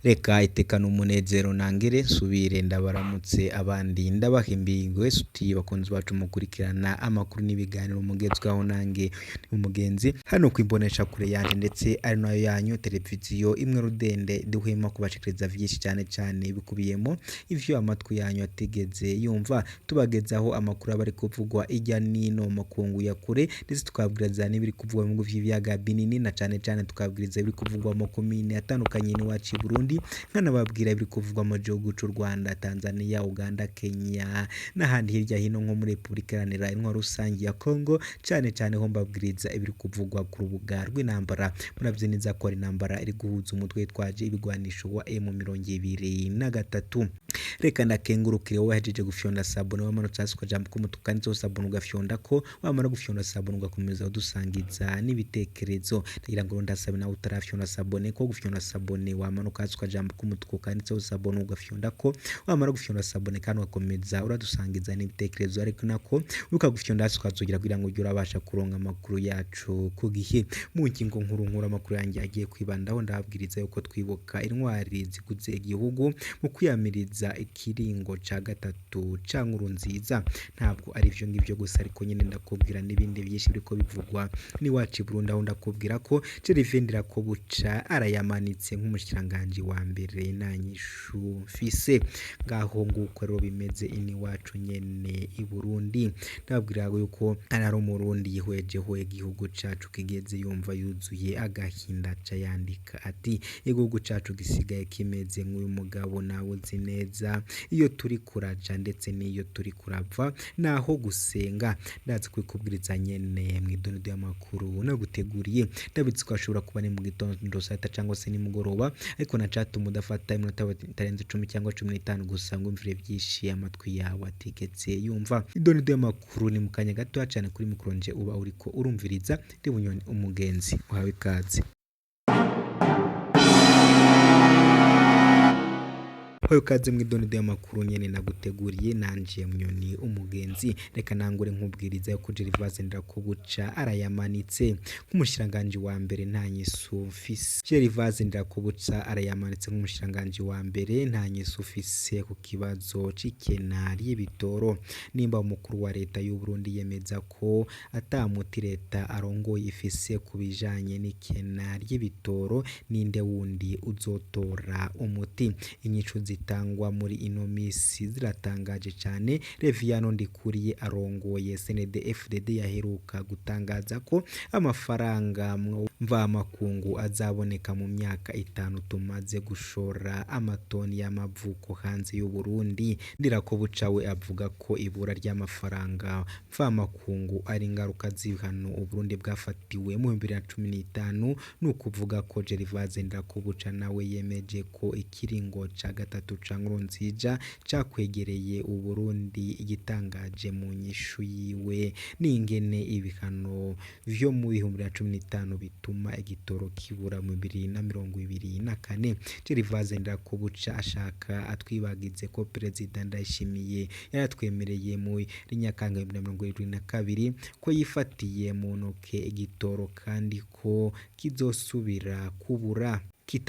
Reka itekana umunezero nangere subire ndabaramutse abandi ndabahimbirwe suti bakunzi bacu mukurikirana amakuru n'ibiganiro mugezwaho nange umugenzi hano kwimbonesha kure yanje ndetse ari nayo yanyu televiziyo imwe rudende duhema kubashikiriza vyinshi cyane bikubiyemo ivyo amatwi yanyu ategeze yumva tubagezaho amakuru abari kuvugwa ijya nino makungu ya kure ndetse tukabwiriza n'ibiri kuvugwa mu vy'ibiyaga binini na cyane tukabwiriza ibiri kuvugwa mu komine atandukanye ni wacu i Burundi nkanababwira ibiri kuvugwa mu gihugu cy'u Rwanda, Tanzania, Uganda, Kenya n'ahandi hirya hino nko muri Republika Iharanira Intwaro Rusange ya Congo cyane ho mbabwiriza ibiri kuvugwa ku rubuga rw'intambara. Muravye neza ko ari intambara iri guhuza umutwe twaje ibigwanisho wa M23. Reka ndakengurukire wahejeje gufyonda sabone wamanutse hasi kwa jambo kumutukanitse sabone ugafyonda ko wamara gufyonda sabone ugakomeza udusangiza n'ibitekerezo ndagira ngo ndasabe nawe utarafyonda sabone ko gufyonda sabone wamanuka hasi kwa jambo kumutukanitse sabone ugafyonda ko wamara gufyonda sabone kandi ugakomeza uradusangiza n'ibitekerezo ariko nako ukagufyonda hasi ukazogira kugira ngo ujye urabasha kuronka amakuru yacu ku gihe mu ngingo nkuru amakuru yanjye agiye kwibandaho ndababwiriza yuko twibuka intwari ziguze igihugu mu kwiyamiriza ikiringo ca gatatu ca Nkurunziza. Ntabwo ari ivyo ngivyo gusa ariko nyine ndakubwira n'ibindi byinshi biriko bivugwa ni wacu Burundi aho ndakubwira ko Gervais Ndirakobuca arayamanitse nk'umushikiranganje wa mbere nanyishu mfise ngaho nguko rero bimeze ini wacu nyene i Burundi. Ndabwira yuko ari umurundi yihwejeho igihugu cacu kigeze yumva yuzuye agahinda ca yandika ati igihugu cacu gisigaye kimeze nk'uyu mugabo nawe uzi neza iyo turi kuraja ndetse n'iyo turi kurava naho gusenga. Ndazi kwikubwiriza nyene mw'idondo y'amakuru no guteguriye ndabitse ko ashobora kuba ni mu gitondo saa 7 cyangwa se ni mugoroba ariko na chat mudafata iminota itarenze 10 cyangwa 15 gusa ngo mvire byinshi amatwi yawe atigetse yumva. Idondo y'amakuru ni mukanya gato cyane kuri mikro nje uba uriko urumviriza ndi Bunyoni umugenzi uhawe ikaze. Hoyo kaze mwidondo y'amakuru nyene naguteguriye nanje Bunyoni umugenzi. Reka nangure nkubwiriza yo Gervais Ndirakobuca arayamanitse nk'umushiranganje wa mbere ntanyisu mfise. Gervais Ndirakobuca arayamanitse nk'umushiranganje wa mbere ntanyisu mfise ku kibazo c'ikena ry'ibitoro. Nimba umukuru wa leta y'u Burundi yemeza ko atamuti leta arongoye ifise kubijanye n'ikena ry'ibitoro ninde wundi uzotora umuti. Inyicu zitangwa muri ino misi ziratangaje cyane. Reviano Ndikuriye arongoye CNDD-FDD yaheruka gutangaza ko amafaranga mva makungu azaboneka mu myaka 5 tumaze gushora amatoni y'amavuko hanze y'u Burundi. Ndirakobuca we avuga ko ibura ry'amafaranga mva makungu ari ingaruka z'ibihano u Burundi bwafatiwe mu 2015 nukuvuga ko Gervais Ndirakobuca nawe yemeje ko ikiringo ca gatatu ca Nkurunziza cakwegereye u Burundi. Igitangaje mu nyishu yiwe n'ingene ibihano vyo mu 2015 bituma igitoro kibura mu 2024. Gervais Ndirakobuca ashaka atwibagize ko Perezida Ndayishimiye yaratwemereye mu Nyakanga 2022 ko yifatiye mu ntoke igitoro kandi ko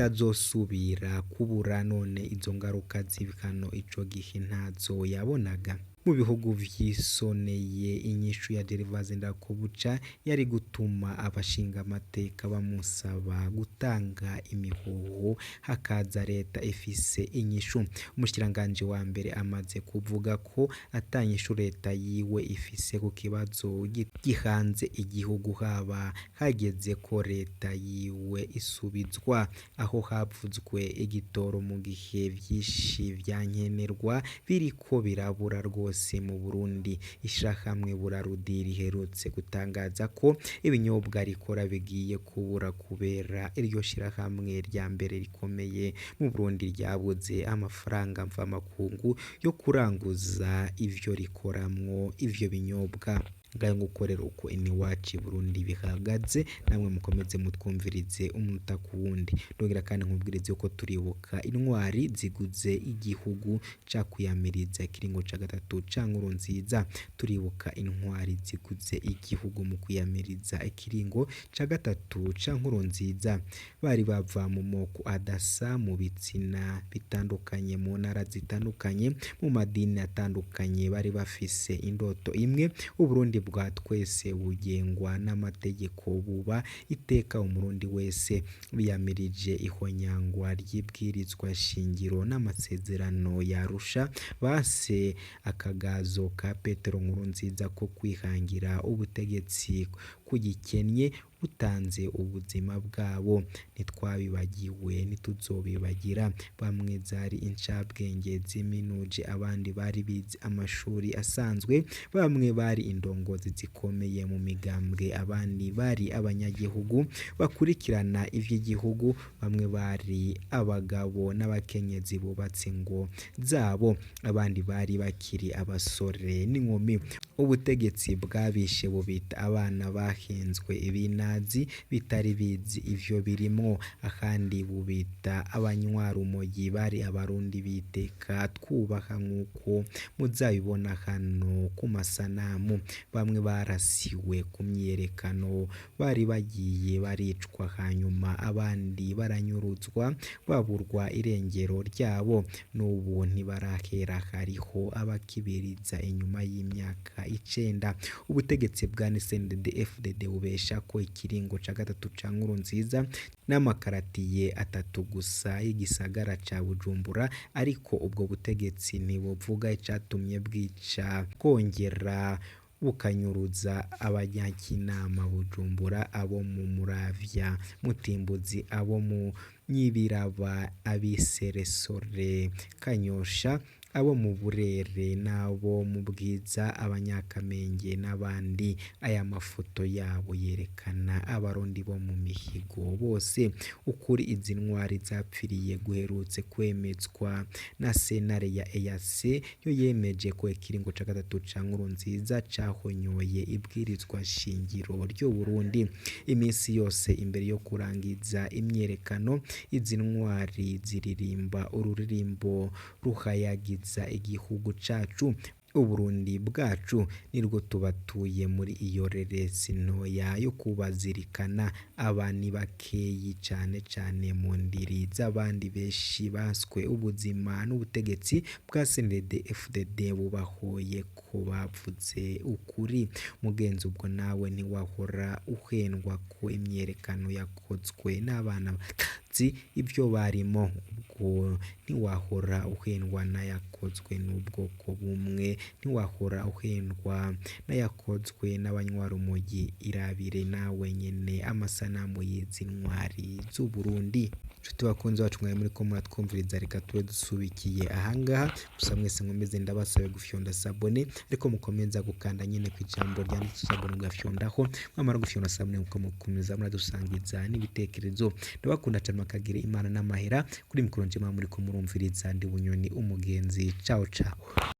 kitazosubira kubura none izo ngaruka z'ibihano ico gihe ntazo yabonaga. Mu bihugu vyisoneye inyishu ya Gervais Ndirakobuca yari gutuma abashinga amateka bamusaba gutanga imihoho hakaza leta ifise inyishu. Umushikiranganje wa mbere amaze kuvuga ko atanyishu leta yiwe ifise ku kibazo gihanze igihugu haba hageze ko leta yiwe isubizwa. Aho havuzwe igitoro mu gihe vyinshi vyankenerwa biriko birabura rwose mu Burundi. Ishirahamwe Burarudi riherutse gutangaza ko ibinyobwa rikora bigiye kubura kubera iryo shirahamwe rya mbere rikomeye mu Burundi ryabuze amafaranga mva makungu yo kuranguza ivyo rikoramwo ivyo binyobwa. ngayo nguko rero uko iniwacu i Burundi bihagaze, namwe mukomeze mutwumvirize umunota ku wundi. Ndongera kandi nkubwirize yuko turibuka intwari ziguze igihugu cakwiyamiriza ikiringo ca gatatu ca Nkurunziza. Turibuka intwari ziguze igihugu mu kwiyamiriza ikiringo ca gatatu ca Nkurunziza. Bari bava mu moko adasa, mu bitsina bitandukanye, mu ntara zitandukanye, mu madini atandukanye, bari bafise indoto imwe: Uburundi bwa twese bugengwa n'amategeko, buba iteka umurundi wese. Biyamirije ihonyangwa ry'ibwirizwa shingiro n'amasezerano yarusha, base akagazo ka Petero Nkurunziza ko kwihangira ubutegetsi kugikennye, butanze ubuzima bwabo. Ntitwabibagiwe, ntituzobibagira. Bamwe zari incabwenge ziminuje, abandi bari bize amashuri asanzwe, bamwe bari indongozi zikomeye mu migambwe, abandi bari abanyagihugu bakurikirana ivy'igihugu, bamwe bari abagabo n'abakenyezi bubatse ingo zabo, abandi bari bakiri abasore n'inkumi. Ubutegetsi bwabishe bubita abana bahenzwe ibinazi bitari bizi ivyo birimwo, akandi bubita abanywarumogi bari abarundi biteka twubaha nk'uko muzabibona hano ku masanamu. Bamwe barasiwe ku myiyerekano, bari bagiye baricwa, hanyuma abandi baranyuruzwa baburwa irengero ryabo. N'ubu ntibarahera, hariho abakibiriza inyuma y'imyaka 9. Ubutegetsi bwa CNDD-FDD bubesha ko ikiringo ca gatatu ca Nkurunziza n'amakaratiye 3 gusa y'igisagara ca Bujumbura, ariko ubwo butegetsi ntibuvuga icatumye bwica kongera bukanyuruza abanyakinama Bujumbura, abo mu Muravya, Mutimbuzi, abo mu Nyibiraba, abiseresore Kanyosha, abo mu Burere n'abo mu Bwiza, Abanyakamenge n'abandi. Aya mafoto yabo yerekana abarundi bo mu mihigo bose. Ukuri izi ntwari zapfiriye guherutse kwemezwa na sentare ya EAC, yo yemeje ko ikiringo ca gatatu ca Nkurunziza cahonyoye ibwirizwa shingiro ry'u Burundi. Iminsi yose imbere yo kurangiza imyerekano, izi ntwari ziririmba ururirimbo ruhayagiza igihugu cacu. Uburundi bwacu nirwo tubatuye. Muri iyo reresi ntoya yo kubazirikana, abani bakeyi cane cane mu ndiri z'abandi benshi baswe ubuzima n'ubutegetsi bwa CNDD-FDD bubahoye ko bavuze ukuri. Mugenzi, ubwo nawe ntiwahora uhendwa ko imyerekano yakozwe n'abana batazi ivyo barimo, ubwo ntiwahora uhendwa n'ayakozwe n'ubwoko bumwe, ntiwahora uhendwa n'ayakozwe n'abanywarumogi. Irabire nawe nyene amasanamu y'izi ntwari z'u Burundi. Nshuti bakunzi bacu mwari muriko muratwumviriza, reka tube dusubikiye ahangaha. Gusa mwese nkomeze ndabasabe gufyonda sabone, ariko mukomeza gukanda nyene kw'ijambo ryanditse sabone mugafyondaho. Mwamara gufyonda sabone mukomeza muradusangiza n'ibitekerezo. Ndabakunda cane, makagire Imana n'amahera. Kuri mikoro nje muriko murumviriza ndi Bunyoni umugenzi. Ciao ciao.